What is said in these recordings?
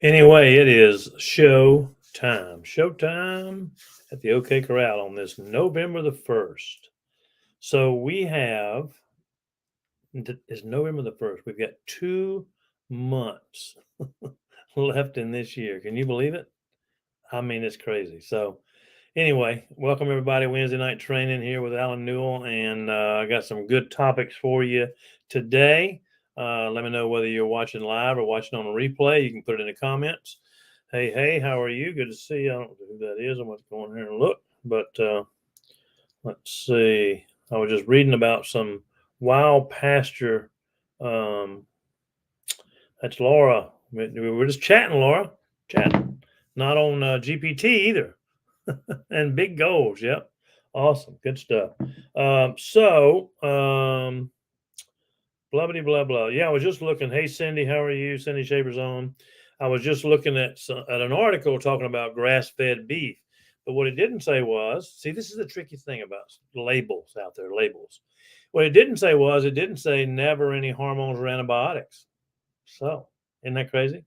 Anyway, it is show time. Show time at the OK Corral on this November the 1st. So we have, it's November the 1st. We've got 2 months left in this year. Can you believe it? I mean, it's crazy. So, anyway, welcome everybody. Wednesday night training here with Alan Newell, and I got some good topics for you today. Let me know whether you're watching live or watching on a replay. You can put it in the comments. Hey, how are you? Good to see you. I don't know who that is. I'm going to go in here and look, but let's see. I was just reading about some wild pasture. Um, that's Laura. We're just chatting, Laura. Chatting. Not on GPT either. And big goals. Yep. Awesome. Good stuff. Blah, blah, blah, blah. Yeah, I was just looking. Hey, Cindy, how are you? Cindy Shavers on. I was just looking at an article talking about grass-fed beef. But what it didn't say was, see, this is the tricky thing about labels out there, labels. What it didn't say was, it didn't say never any hormones or antibiotics. So, isn't that crazy?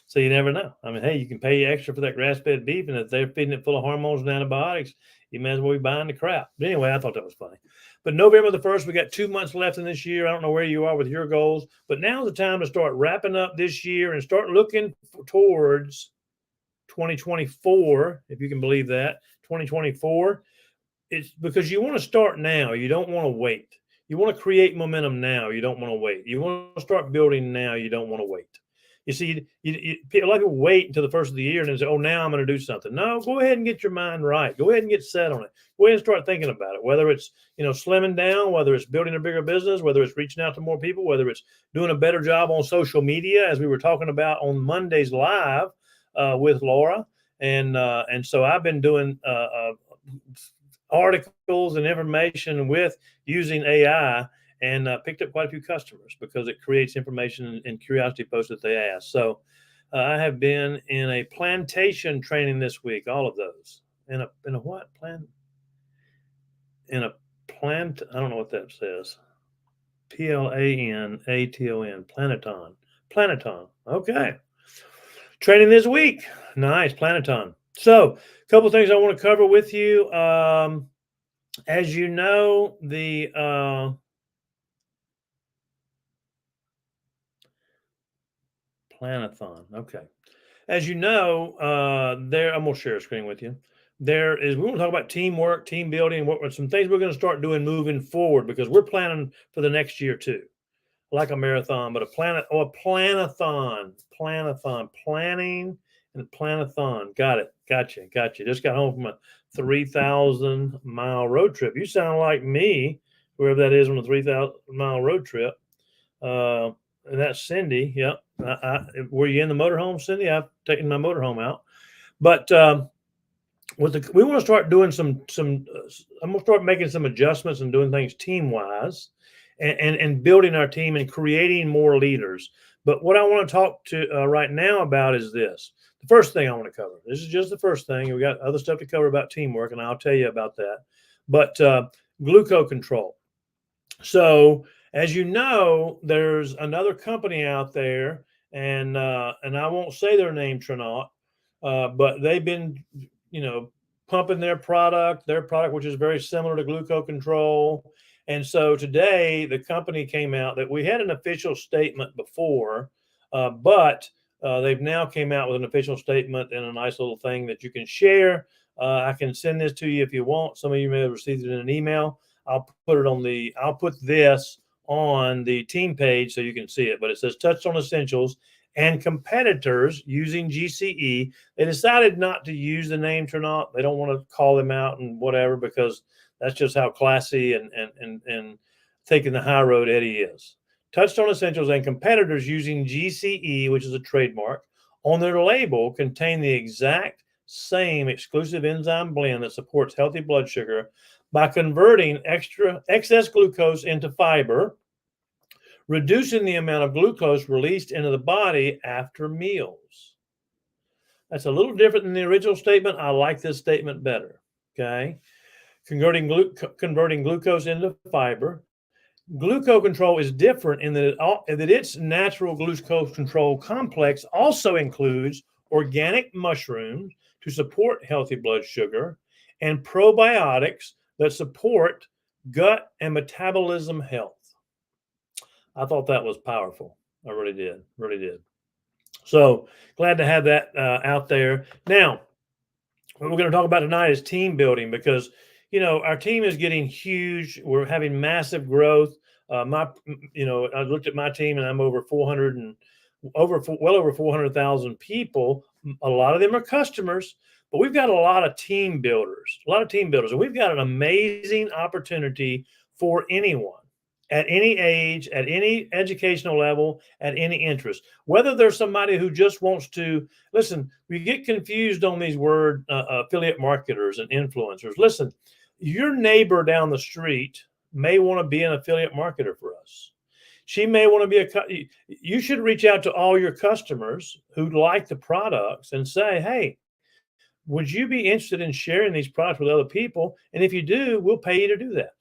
So you never know. I mean, hey, you can pay extra for that grass-fed beef, and if they're feeding it full of hormones and antibiotics, you may as well be buying the crap. But anyway, I thought that was funny. But November the 1st, we got 2 months left in this year. I don't know where you are with your goals, but now's the time to start wrapping up this year and start looking towards 2024, if you can believe that. 2024. It's because you want to start now. You don't want to wait. You want to create momentum now. You don't want to wait. You want to start building now. You don't want to wait. You see, a lot of people wait until the first of the year and then say, "Oh, now I'm going to do something." No, go ahead and get your mind right. Go ahead and get set on it. Go ahead and start thinking about it. Whether it's slimming down, whether it's building a bigger business, whether it's reaching out to more people, whether it's doing a better job on social media, as we were talking about on Monday's live with Laura, and so I've been doing articles and information with using AI, and picked up quite a few customers because it creates information and curiosity posts that they ask. So I have been in a plantation training this week, all of those. In a what? In a plant, I don't know what that says. Planaton. Planeton. Okay. Training this week. Nice. Planeton. So, a couple of things I want to cover with you. As you know, the Planathon. Okay. As you know, there I'm gonna share a screen with you. We want to talk about teamwork, team building, what are some things we're going to start doing moving forward because we're planning for the next year too. Like a marathon, but a planathon, planning and planathon. Got it. Gotcha. Just got home from a 3,000-mile road trip. You sound like me, whoever that is on a 3,000-mile road trip. And that's Cindy. Yep. Were you in the motorhome, Cindy? I've taken my motorhome out, but we want to start doing some. I'm going to start making some adjustments and doing things team wise, and building our team and creating more leaders. But what I want to talk to right now about is this. The first thing I want to cover. This is just the first thing. We got other stuff to cover about teamwork, and I'll tell you about that. But glucose control. So, as you know, there's another company out there, and I won't say their name, Tronaut, but they've been, pumping their product, which is very similar to glucose control. And so today, the company came out that we had an official statement before, but they've now came out with an official statement and a nice little thing that you can share. I can send this to you if you want. Some of you may have received it in an email. I'll put this on the team page so you can see it. But it says Touchstone Essentials and competitors using GCE. They decided not to use the name Tronaut. They don't want to call them out and whatever because that's just how classy and taking the high road Eddie is. Touchstone Essentials and competitors using GCE, which is a trademark, on their label contain the exact same exclusive enzyme blend that supports healthy blood sugar by converting excess glucose into fiber, reducing the amount of glucose released into the body after meals. That's a little different than the original statement. I like this statement better. Okay. Converting glucose into fiber. Glucose control is different in that its natural glucose control complex also includes organic mushrooms to support healthy blood sugar and probiotics that support gut and metabolism health. I thought that was powerful. I really did. Really did. So glad to have that out there. Now, what we're going to talk about tonight is team building because, our team is getting huge. We're having massive growth. I looked at my team and I'm over 400 and well over 400,000 people. A lot of them are customers, but we've got a lot of team builders, and we've got an amazing opportunity for anyone at any age, at any educational level, at any interest. Whether there's somebody who just wants to listen, we get confused on these word affiliate marketers and influencers. Listen, your neighbor down the street may want to be an affiliate marketer for us. She may want to be you should reach out to all your customers who like the products and say, hey, would you be interested in sharing these products with other people? And if you do, we'll pay you to do that.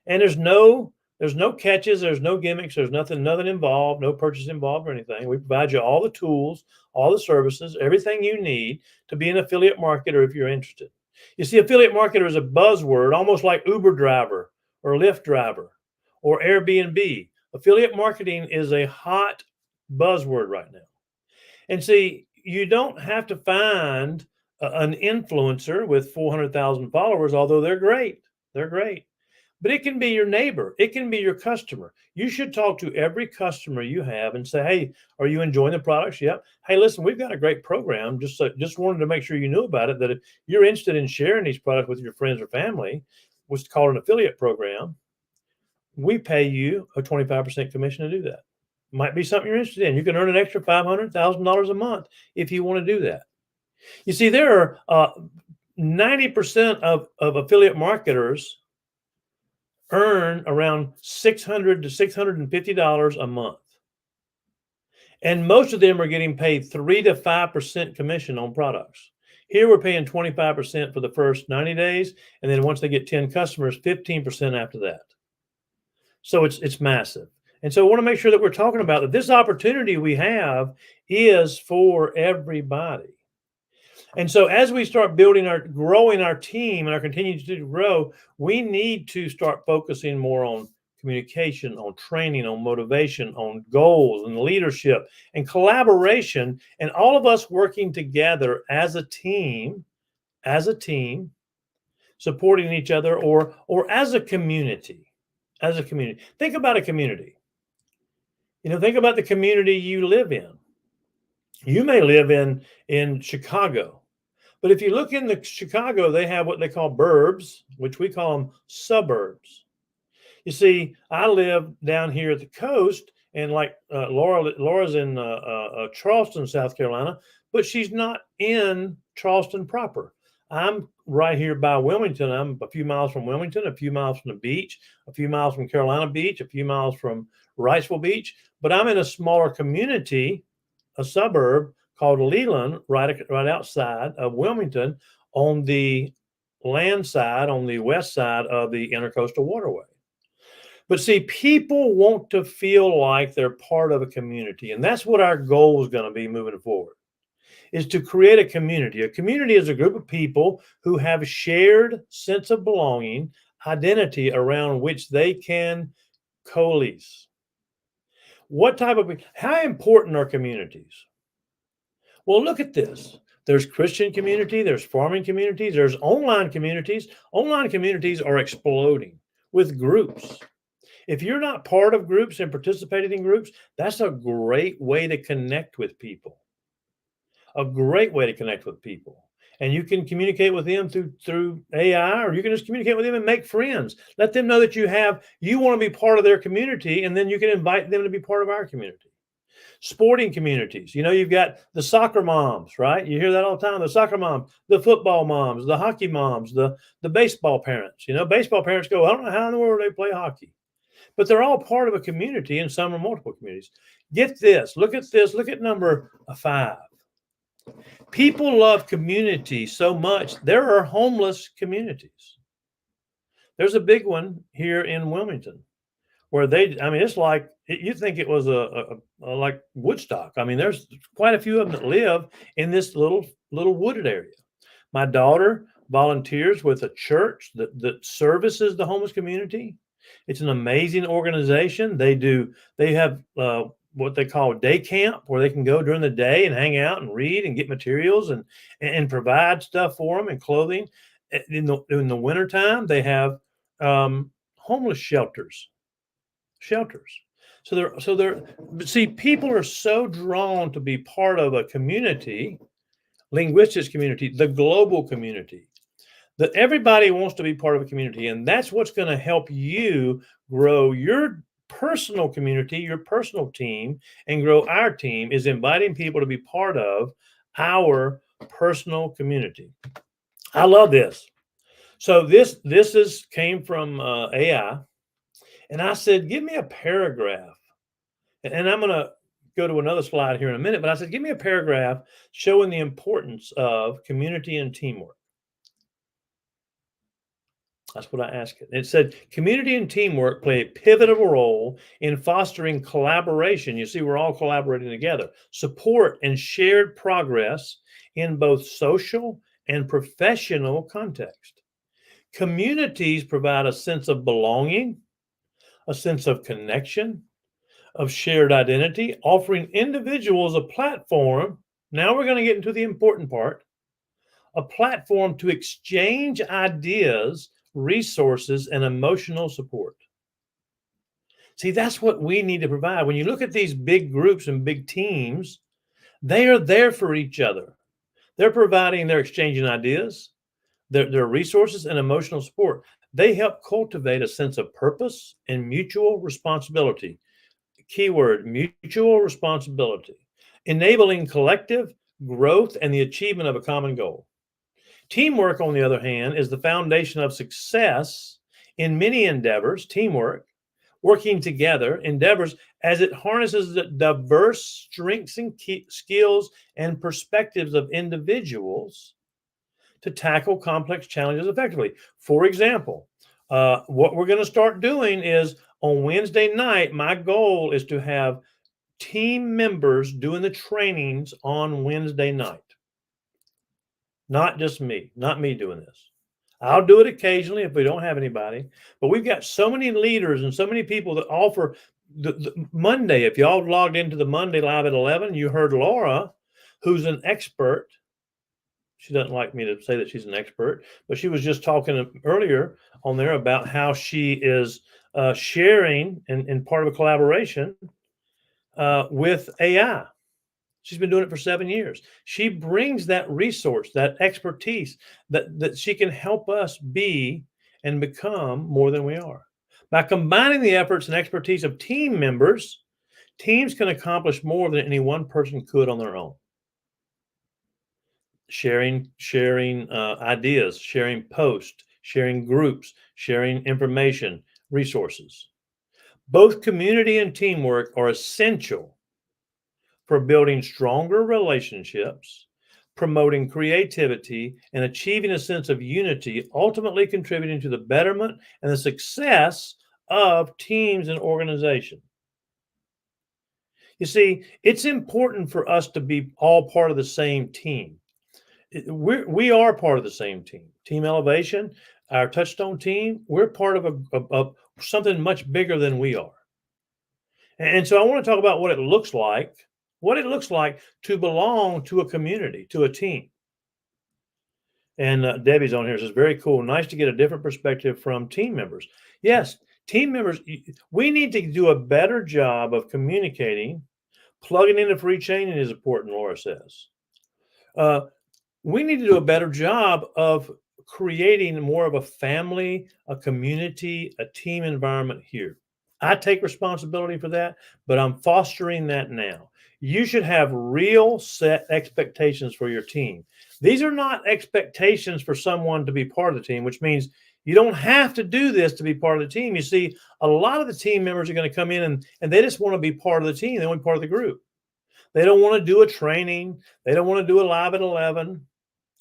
And there's no catches, there's no gimmicks, there's nothing involved, no purchase involved or anything. We provide you all the tools, all the services, everything you need to be an affiliate marketer if you're interested. You see, affiliate marketer is a buzzword, almost like Uber driver or Lyft driver or Airbnb. Affiliate marketing is a hot buzzword right now. And see, you don't have to find an influencer with 400,000 followers, although they're great. They're great. But it can be your neighbor. It can be your customer. You should talk to every customer you have and say, hey, are you enjoying the products? Yep. Hey, listen, we've got a great program. Just wanted to make sure you knew about it, that if you're interested in sharing these products with your friends or family, what's called an affiliate program, we pay you a 25% commission to do that. Might be something you're interested in. You can earn an extra $500,000 a month if you want to do that. You see, there are 90% of affiliate marketers earn around $600 to $650 a month. And most of them are getting paid 3 to 5% commission on products. Here we're paying 25% for the first 90 days. And then once they get 10 customers, 15% after that. So it's massive. And so I want to make sure that we're talking about that this opportunity we have is for everybody. And so as we start growing our team and are continuing to grow, we need to start focusing more on communication, on training, on motivation, on goals and leadership and collaboration, and all of us working together as a team, supporting each other or as a community. Think about a community. Think about the community you live in. You may live in Chicago. But if you look in Chicago, they have what they call burbs, which we call them suburbs. You see, I live down here at the coast, and like Laura's in Charleston, South Carolina, but she's not in Charleston proper. I'm right here by Wilmington. I'm a few miles from Wilmington, a few miles from the beach, a few miles from Carolina Beach, a few miles from Wrightsville Beach. But I'm in a smaller community, a suburb called Leland, right outside of Wilmington, on the land side, on the west side of the Intercoastal Waterway. But see, people want to feel like they're part of a community, and that's what our goal is going to be moving forward, is to create a community. A community is a group of people who have a shared sense of belonging, identity around which they can coalesce. How important are communities? Well, look at this. There's Christian community, there's farming communities, there's online communities. Online communities are exploding with groups. If you're not part of groups and participating in groups, that's a great way to connect with people. A great way to connect with people. And you can communicate with them through AI, or you can just communicate with them and make friends. Let them know that you want to be part of their community, and then you can invite them to be part of our community. Sporting communities. You've got the soccer moms, right? You hear that all the time. The soccer moms, the football moms, the hockey moms, the baseball parents. Baseball parents go, I don't know how in the world they play hockey. But they're all part of a community, and some are multiple communities. Get this. Look at this. Look at number 5. People love community so much. There are homeless communities. There's a big one here in Wilmington. where they, I mean, it's like you think it was like Woodstock. I mean, there's quite a few of them that live in this little wooded area. My daughter volunteers with a church that services the homeless community. It's an amazing organization. They have what they call day camp, where they can go during the day and hang out and read and get materials and provide stuff for them and clothing. In the wintertime, they have homeless shelters. But see, people are so drawn to be part of a community, linguistics community, the global community, that everybody wants to be part of a community. And that's what's going to help you grow your personal community, your personal team, and grow our team, is inviting people to be part of our personal community. I love this. So this came from AI, and I said, give me a paragraph. And I'm going to go to another slide here in a minute, but I said, give me a paragraph showing the importance of community and teamwork. That's what I asked it. It said, community and teamwork play a pivotal role in fostering collaboration. You see, we're all collaborating together, support and shared progress in both social and professional context. Communities provide a sense of belonging, a sense of connection, of shared identity, offering individuals a platform. Now we're going to get into the important part, a platform to exchange ideas, resources, and emotional support. See, that's what we need to provide. When you look at these big groups and big teams, they are there for each other. They're exchanging ideas, their resources, and emotional support. They help cultivate a sense of purpose and mutual responsibility. Keyword, mutual responsibility, enabling collective growth and the achievement of a common goal. Teamwork, on the other hand, is the foundation of success in many endeavors. Teamwork, working together, endeavors, as it harnesses the diverse strengths and skills and perspectives of individuals to tackle complex challenges effectively. For example, what we're going to start doing is on Wednesday night, my goal is to have team members doing the trainings on Wednesday night. Not just me, not me doing this. I'll do it occasionally if we don't have anybody, but we've got so many leaders and so many people that offer the Monday. If y'all logged into the Monday Live at 11, you heard Laura, who's an expert. She doesn't like me to say that she's an expert, but she was just talking earlier on there about how she is sharing and part of a collaboration with AI. She's been doing it for 7 years. She brings that resource, that expertise that she can help us be and become more than we are. By combining the efforts and expertise of team members, teams can accomplish more than any one person could on their own. Sharing ideas, sharing posts, sharing groups, sharing information, resources. Both community and teamwork are essential for building stronger relationships, promoting creativity, and achieving a sense of unity, ultimately contributing to the betterment and the success of teams and organizations. You see, it's important for us to be all part of the same team. We are part of the same team. Team Elevation, our Touchstone team, we're part of something much bigger than we are. And so I want to talk about what it looks like to belong to a community, to a team. And Debbie's on here, says, very cool. Nice to get a different perspective from team members. Yes, team members, we need to do a better job of communicating. Plugging in a free training is important, Laura says. We need to do a better job of creating more of a family, a community, a team environment here. I take responsibility for that, but I'm fostering that now. You should have real set expectations for your team. These are not expectations for someone to be part of the team, which means you don't have to do this to be part of the team. You see, a lot of the team members are going to come in and they just want to be part of the team. They want to be part of the group. They don't want to do a training. They don't want to do a Live at 11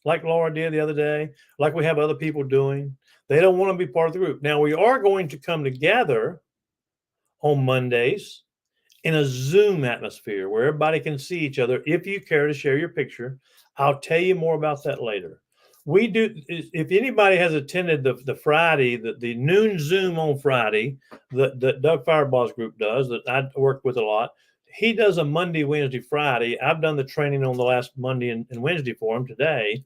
like Laura did the other day, like we have other people doing. They don't want to be part of the group. Now, we are going to come together on Mondays in a Zoom atmosphere where everybody can see each other. If you care to share your picture, I'll tell you more about that later. We do, if anybody has attended the Friday, the noon Zoom on Friday that Doug Fireball's group does, that I work with a lot, he does a Monday, Wednesday, Friday. I've done the training on the last Monday and Wednesday for him today.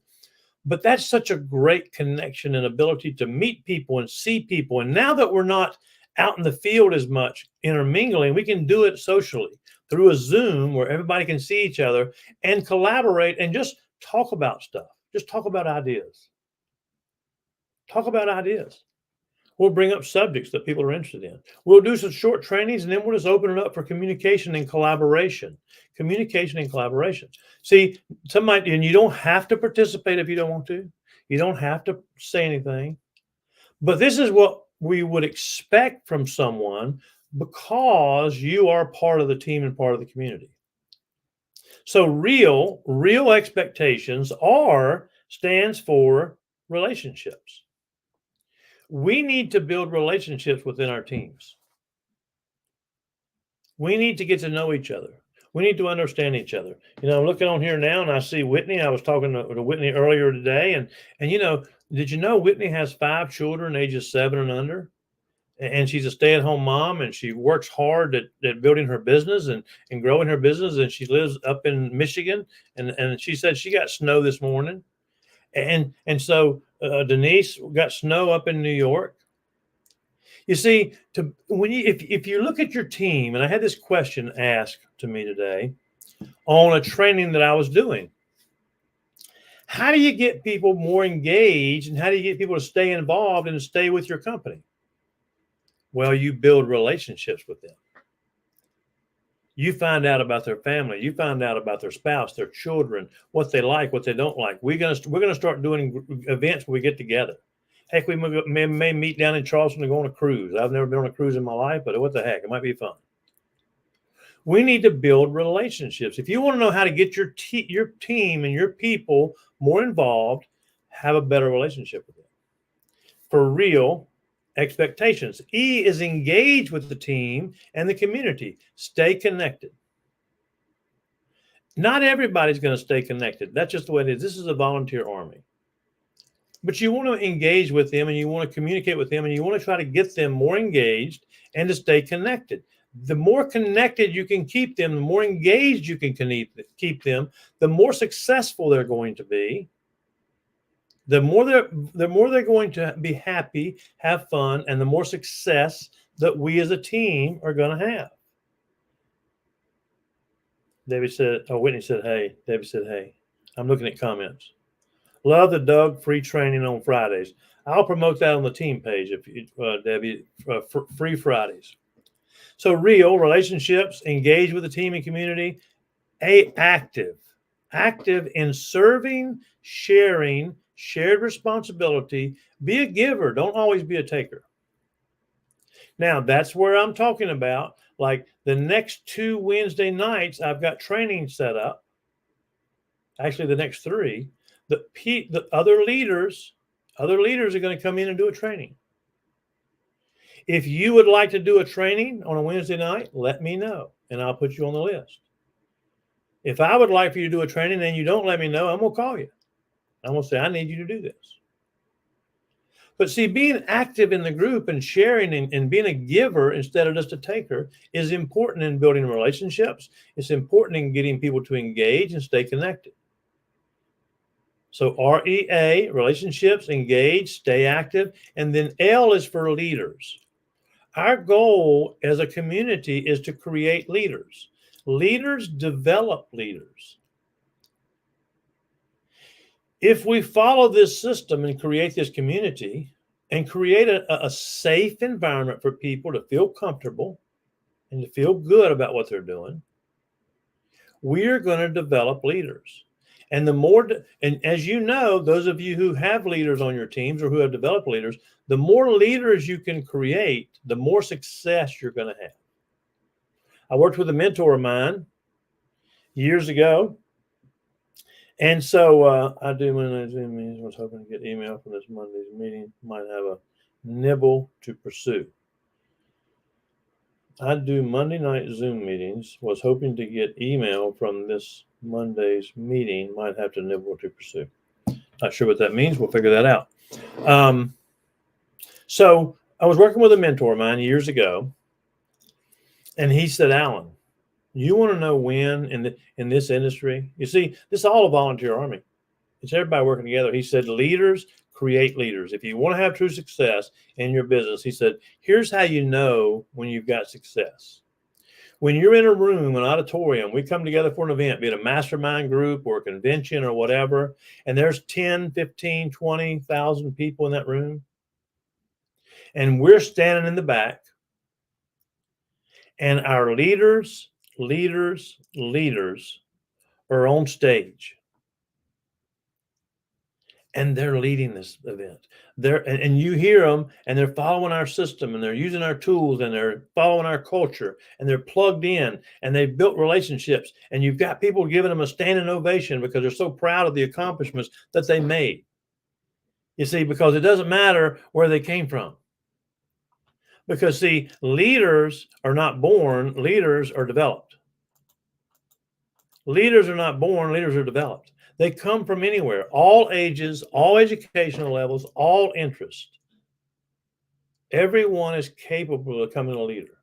But that's such a great connection and ability to meet people and see people. And now that we're not out in the field as much intermingling, we can do it socially through a Zoom where everybody can see each other and collaborate and just talk about stuff. Just talk about ideas. Talk about ideas. We'll bring up subjects that people are interested in. We'll do some short trainings and then we'll just open it up for communication and collaboration. Communication and collaboration. See, somebody, and you don't have to participate if you don't want to. You don't have to say anything. But this is what we would expect from someone because you are part of the team and part of the community. So real expectations stands for relationships. We need to build relationships within our teams. We need to get to know each other. We need to understand each other. I'm looking on here now and I see Whitney. I was talking to Whitney earlier today. And did you know Whitney has 5 children, ages 7 and under? And she's a stay-at-home mom and she works hard at building her business and growing her business. And she lives up in Michigan. And she said she got snow this morning. And so Denise got snow up in New York. You see, if you look at your team, and I had this question asked to me today on a training that I was doing. How do you get people more engaged and how do you get people to stay involved and to stay with your company? Well, you build relationships with them. You find out about their family. You find out about their spouse, their children, what they like, what they don't like. We're gonna start doing events where we get together. Heck, we may meet down in Charleston and go on a cruise. I've never been on a cruise in my life, but what the heck, it might be fun. We need to build relationships. If you want to know how to get your team and your people more involved, have a better relationship with them. For real, expectations. E is engage with the team and the community. Stay connected. Not everybody's going to stay connected. That's just the way it is. This is a volunteer army. But you want to engage with them and you want to communicate with them and you want to try to get them more engaged and to stay connected. The more connected you can keep them, the more engaged you can keep them, the more successful they're going to be. The more they're going to be happy, have fun, and the more success that we as a team are going to have. Whitney said, hey. David said, hey. I'm looking at comments. Love the Doug free training on Fridays. I'll promote that on the team page, if you, Debbie, free Fridays. So real relationships, engage with the team and community. Active in serving, sharing, shared responsibility. Be a giver. Don't always be a taker. Now, that's where I'm talking about. Like the next 2 Wednesday nights, I've got training set up. Actually, the next 3. The other leaders are going to come in and do a training. If you would like to do a training on a Wednesday night, let me know, and I'll put you on the list. If I would like for you to do a training and you don't let me know, I'm going to call you. I'm going to say, I need you to do this. But see, being active in the group and sharing and being a giver instead of just a taker is important in building relationships. It's important in getting people to engage and stay connected. So REA, relationships, engage, stay active. And then L is for leaders. Our goal as a community is to create leaders. Leaders develop leaders. If we follow this system and create this community and create a safe environment for people to feel comfortable and to feel good about what they're doing, we're going to develop leaders. And and as you know, those of you who have leaders on your teams or who have developed leaders, the more leaders you can create, the more success you're going to have. I worked with a mentor of mine years ago. And so I do when I Zoom meetings, was hoping to get email from this Monday's meeting. Might have a nibble to pursue. I do Monday night Zoom meetings. Was hoping to get email from this Monday's meeting. Might have to nibble to pursue. Not sure what that means. We'll figure that out. So I was working with a mentor of mine years ago, and he said, Alan, you want to know when in this industry? You see, this is all a volunteer army. It's everybody working together. He said, leaders create leaders. If you want to have true success in your business, he said, here's how you know when you've got success. When you're in a room, an auditorium, we come together for an event, be it a mastermind group or a convention or whatever, and there's 10, 15, 20,000 people in that room, and we're standing in the back, and our leaders are on stage, and they're leading this event. And you hear them, and they're following our system, and they're using our tools, and they're following our culture, and they're plugged in, and they've built relationships, and you've got people giving them a standing ovation because they're so proud of the accomplishments that they made. You see, because it doesn't matter where they came from. Because see, leaders are not born, leaders are developed. Leaders are not born, leaders are developed. They come from anywhere, all ages, all educational levels, all interests. Everyone is capable of becoming a leader.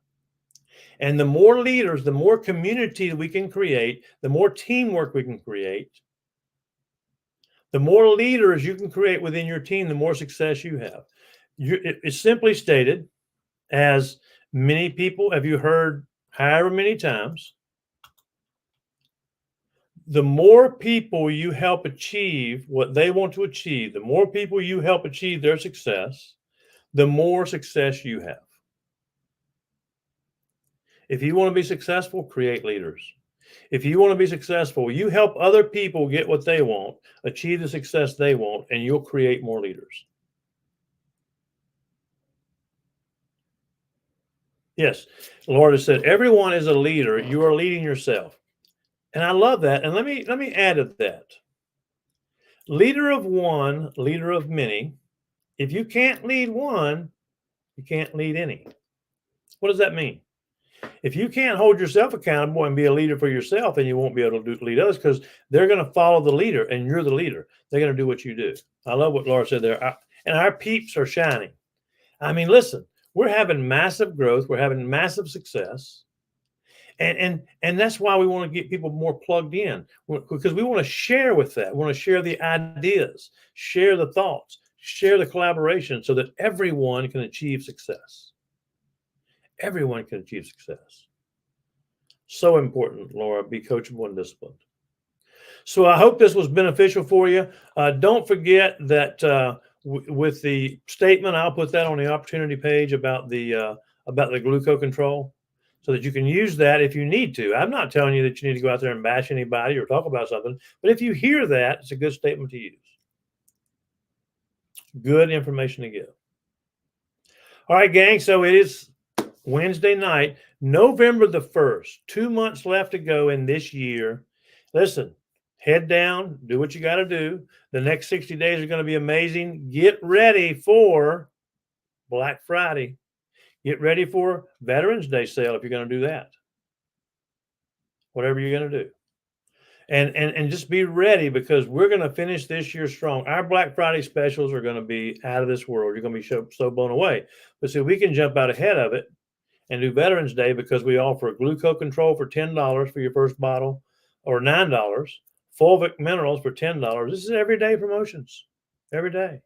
And the more leaders, the more community we can create, the more teamwork we can create, the more leaders you can create within your team, the more success you have. It's simply stated, as many people, have you heard however many times, the more people you help achieve what they want to achieve, the more people you help achieve their success, the more success you have. If you want to be successful, create leaders. If you want to be successful, you help other people get what they want, achieve the success they want, and you'll create more leaders. Yes, the Lord has said, everyone is a leader. You are leading yourself. And I love that. And let me add to that. Leader of one, leader of many. If you can't lead one, you can't lead any. What does that mean? If you can't hold yourself accountable and be a leader for yourself, then you won't be able to lead others, because they're going to follow the leader and you're the leader. They're going to do what you do. I love what Laura said there. And our peeps are shining. I mean, listen, we're having massive growth. We're having massive success. And that's why we want to get people more plugged in, because we want to share with that. We want to share the ideas, share the thoughts, share the collaboration, so that everyone can achieve success. Everyone can achieve success. So important, Laura, be coachable and disciplined. So I hope this was beneficial for you. Don't forget that with the statement, I'll put that on the opportunity page about the glucose control, so that you can use that if you need to. I'm not telling you that you need to go out there and bash anybody or talk about something, but if you hear that, it's a good statement to use. Good information to give. All right, gang. So it is Wednesday night, November the 1st, 2 months left to go in this year. Listen, head down, do what you got to do. The next 60 days are going to be amazing. Get ready for Black Friday. Get ready for Veterans Day sale if you're going to do that. Whatever you're going to do. And just be ready, because we're going to finish this year strong. Our Black Friday specials are going to be out of this world. You're going to be so blown away. But see, we can jump out ahead of it and do Veterans Day, because we offer a glucose control for $10 for your first bottle, or $9, fulvic minerals for $10. This is everyday promotions, every day.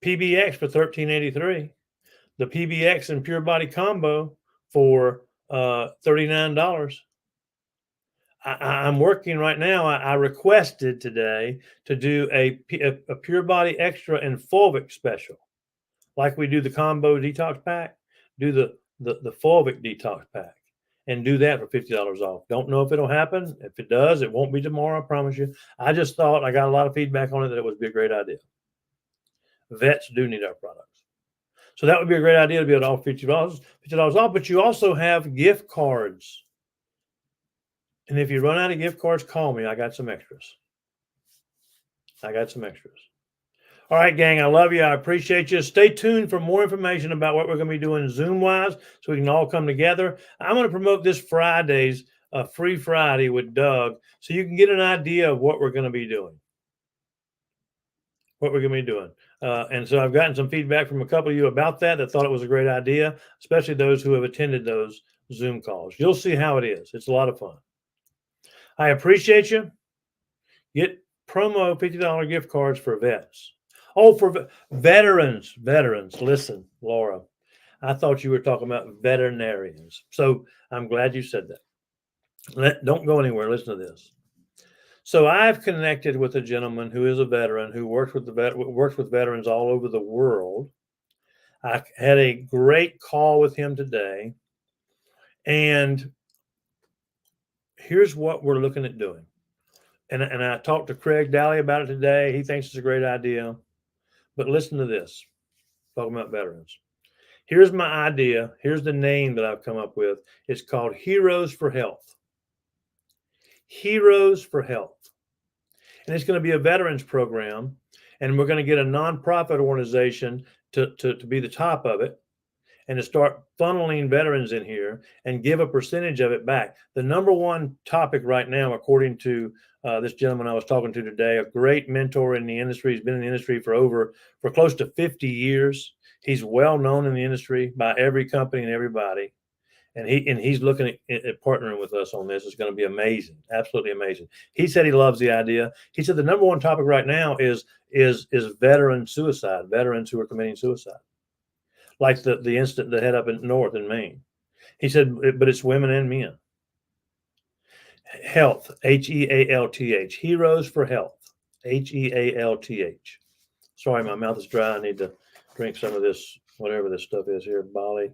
PBX for $13.83. The PBX and Pure Body combo for $39. I'm working right now. I requested today to do a Pure Body Extra and Fulvic special, like we do the combo detox pack. Do the Fulvic detox pack, and do that for $50 off. Don't know if it'll happen. If it does, it won't be tomorrow, I promise you. I just thought, I got a lot of feedback on it, that it would be a great idea. Vets do need our products. So that would be a great idea to be able to offer $50 off. But you also have gift cards. And if you run out of gift cards, call me. I got some extras. All right, gang, I love you. I appreciate you. Stay tuned for more information about what we're going to be doing Zoom-wise so we can all come together. I'm going to promote this Friday's Free Friday with Doug so you can get an idea of what we're going to be doing. And so I've gotten some feedback from a couple of you about that thought it was a great idea, especially those who have attended those Zoom calls. You'll see how it is. It's a lot of fun. I appreciate you. Get promo $50 gift cards for vets. Oh, for veterans. Listen, Laura, I thought you were talking about veterinarians. So I'm glad you said that. Don't go anywhere. Listen to this. So I've connected with a gentleman who is a veteran who works with veterans all over the world. I had a great call with him today, and here's what we're looking at doing. And I talked to Craig Daly about it today. He thinks it's a great idea. But listen to this, talking about veterans. Here's my idea. Here's the name that I've come up with. It's called Heroes for Health. Heroes for Health. And it's going to be a veterans program. And we're going to get a nonprofit organization to be the top of it and to start funneling veterans in here and give a percentage of it back. The number one topic right now, according to this gentleman I was talking to today, a great mentor in the industry. He's been in the industry for close to 50 years. He's well known in the industry by every company and everybody. And he's looking at partnering with us on this. It's going to be amazing, absolutely amazing. He said he loves the idea. He said the number one topic right now is veteran suicide, veterans who are committing suicide, like the incident that had up in North in Maine. He said, but it's women and men. Health, Health, Heroes for Health, Health. Sorry, my mouth is dry. I need to drink some of this, whatever this stuff is here, Bali.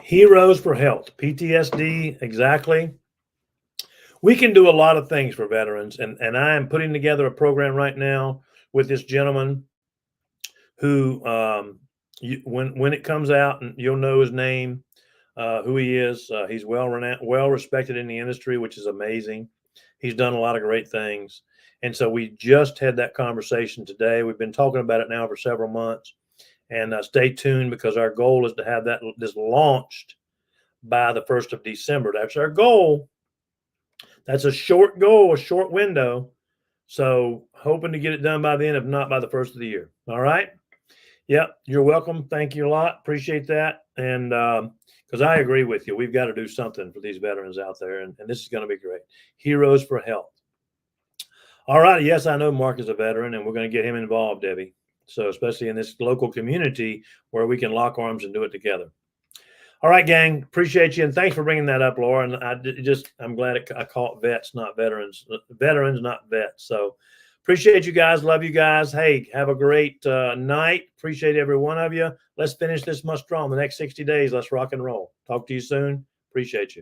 Heroes for Health, PTSD, exactly. We can do a lot of things for veterans, and I am putting together a program right now with this gentleman who, when it comes out, and you'll know his name, who he is. He's well respected in the industry, which is amazing. He's done a lot of great things. And so we just had that conversation today. We've been talking about it now for several months. And stay tuned, because our goal is to have this launched by the 1st of December. That's our goal. That's a short goal, a short window. So hoping to get it done by then, if not by the 1st of the year. All right. Yep. You're welcome. Thank you a lot. Appreciate that. And because I agree with you, we've got to do something for these veterans out there. And this is going to be great. Heroes for Health. All right. Yes, I know Mark is a veteran, and we're going to get him involved, Debbie. So especially in this local community where we can lock arms and do it together. All right, gang. Appreciate you. And thanks for bringing that up, Laura. And I'm glad I call it vets, not veterans. Veterans, not vets. So appreciate you guys. Love you guys. Hey, have a great night. Appreciate every one of you. Let's finish this month strong. The next 60 days, let's rock and roll. Talk to you soon. Appreciate you.